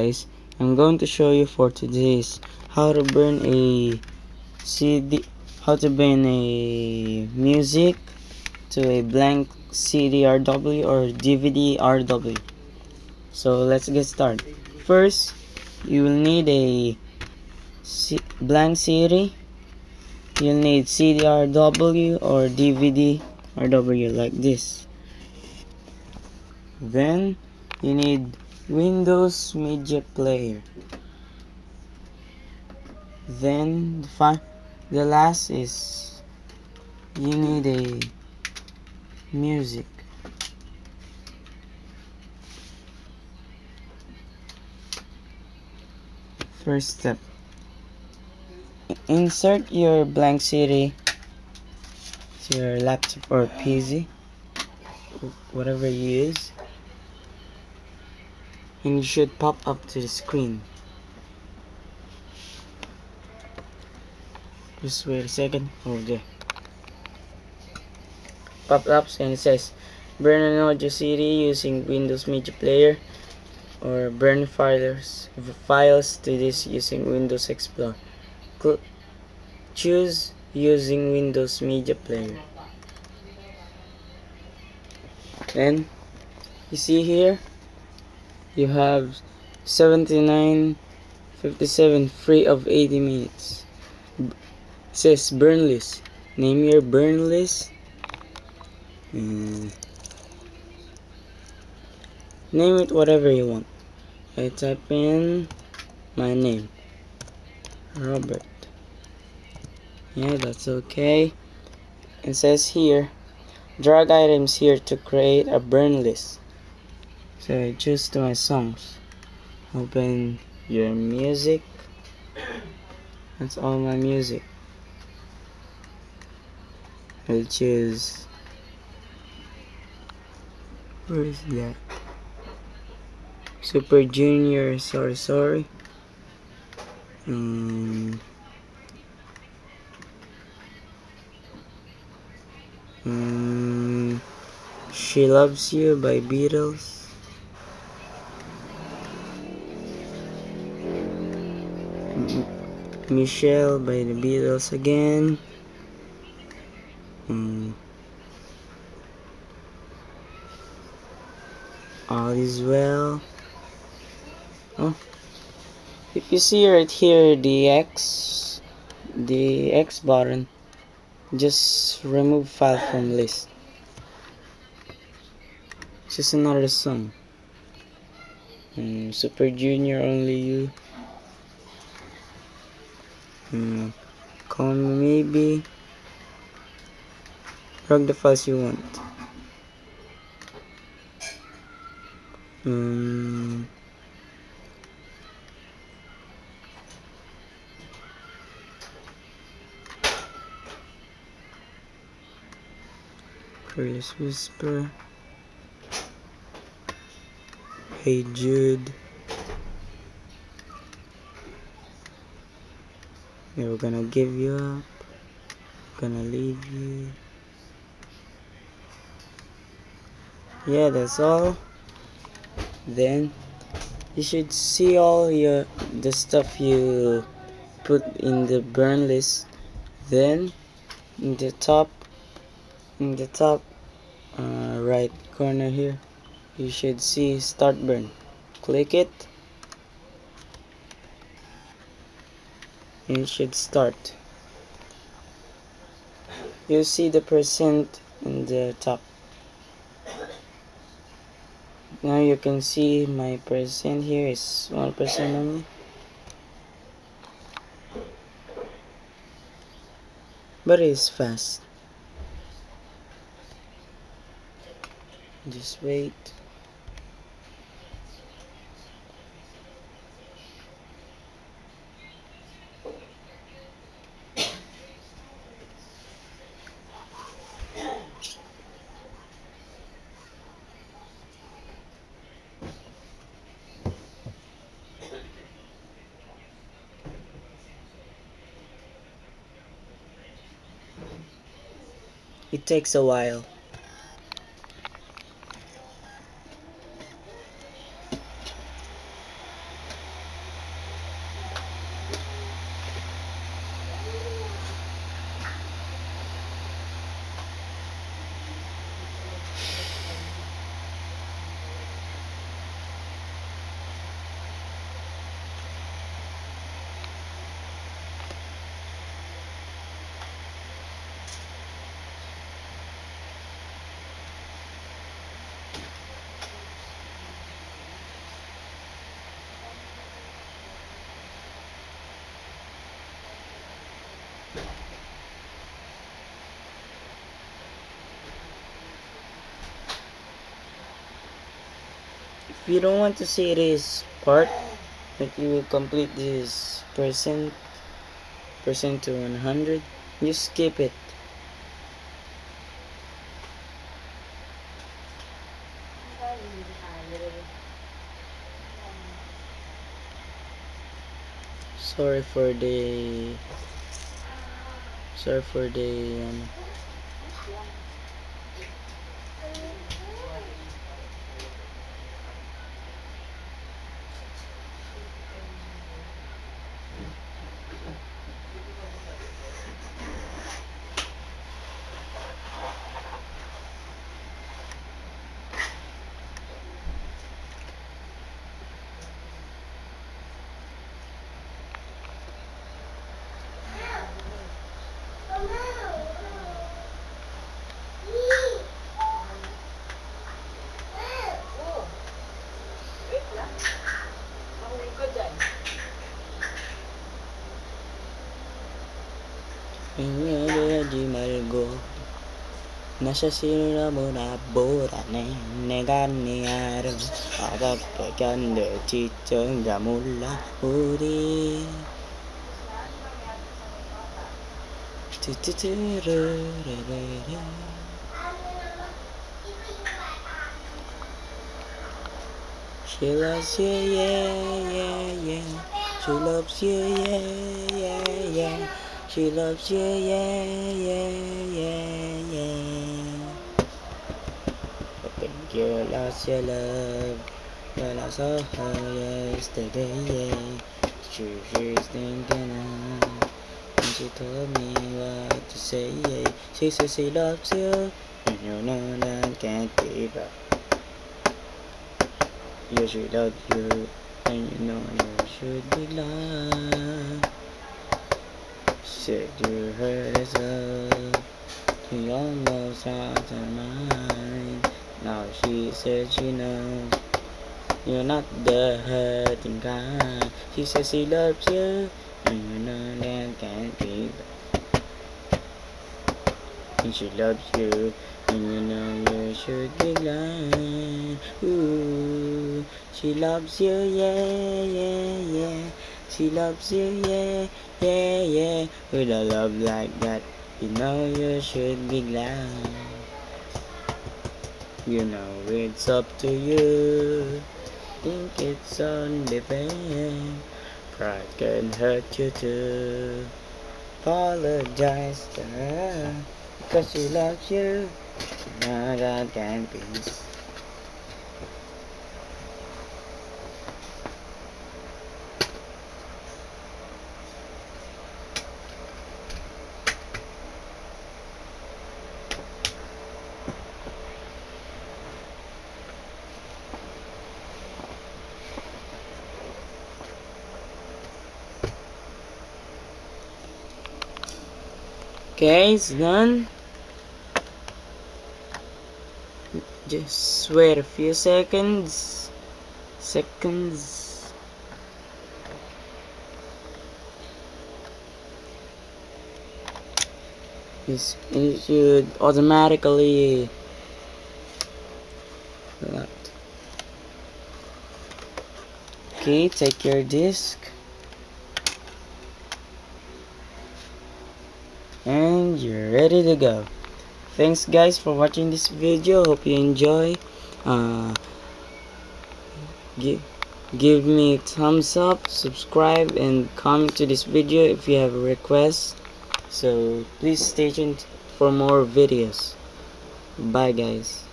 guys, I'm going to show you for today's how to burn a CD, how to burn a music to a blank CD-RW or DVD-RW. So let's get started. First, you will need a blank CD. You'll need CD-RW or DVD-RW like this. Then you need Windows Media Player. Then the last is you need a music. First step, insert your blank CD to your laptop or PC, whatever you use, and it should pop up to the screen. Just wait a second. Oh, there. Pop ups and it says burn an audio CD using Windows Media Player or burn files to this using Windows Explorer. Choose using Windows Media Player. Then you see here you have 79:57 free of 80 minutes. It says burn list. Name your burn list. Name it whatever you want. I type in my name, Robert. Yeah, that's okay. It says here, drag items here to create a burn list. So I choose to my songs. Open your music. That's all my music. I'll choose. Where is that? Super Junior. Sorry. She Loves You by Beatles. Michelle by the Beatles again. All Is Well. Oh, if you see right here the X button, just remove file from list. It's just another song. Super Junior, Only You. Call Me Maybe. Drag the files you want. Careless Whisper. Hey Jude. Never Gonna Give You Up. Gonna Leave You. Yeah, that's all. Then you should see all the stuff you put in the burn list. Then in the top right corner here, you should see Start Burn. Click it and it should start. You'll see the percent in the top. Now you can see my percent here is 1% only. But it's fast. Just wait. It takes a while. you don't want to see this part, that you will complete this percent to 100, you skip it. Sorry for the di 말고 나샤 싫어 뭐라 보라네 내가 네 알아 어떻게 견딜지 정작 몰라 우리 뚜뚜뚜루루루루 She loves you, yeah, yeah, yeah. She loves you, yeah, yeah, yeah. She loves you, yeah, yeah, yeah, yeah. I think you lost your love, but I saw her yesterday, yeah. She's thinking and she told me what to say, yeah. She says she loves you, and you know that can't be back. You should love you, and you know you should be loved. Said you hurt us up, you almost lost her mind. Now she said she knows you're not the hurting kind. She says she loves you, and you know that can't be bad. And she loves you, and you know you should be glad. Ooh, she loves you, yeah, yeah, yeah. She loves you, yeah, yeah, yeah. With a love like that, you know you should be glad. You know it's up to you. Think it's only fair. Pride can hurt you too. Apologize to her because she loves you. Now that can be. Okay, it's done. Just wait a few seconds. It should automatically load. Okay, take your disk and you're ready to go. Thanks guys for watching this video. Hope you enjoy. Give me a thumbs up, subscribe, and comment to this video if you have a request. So please stay tuned for more videos. Bye guys.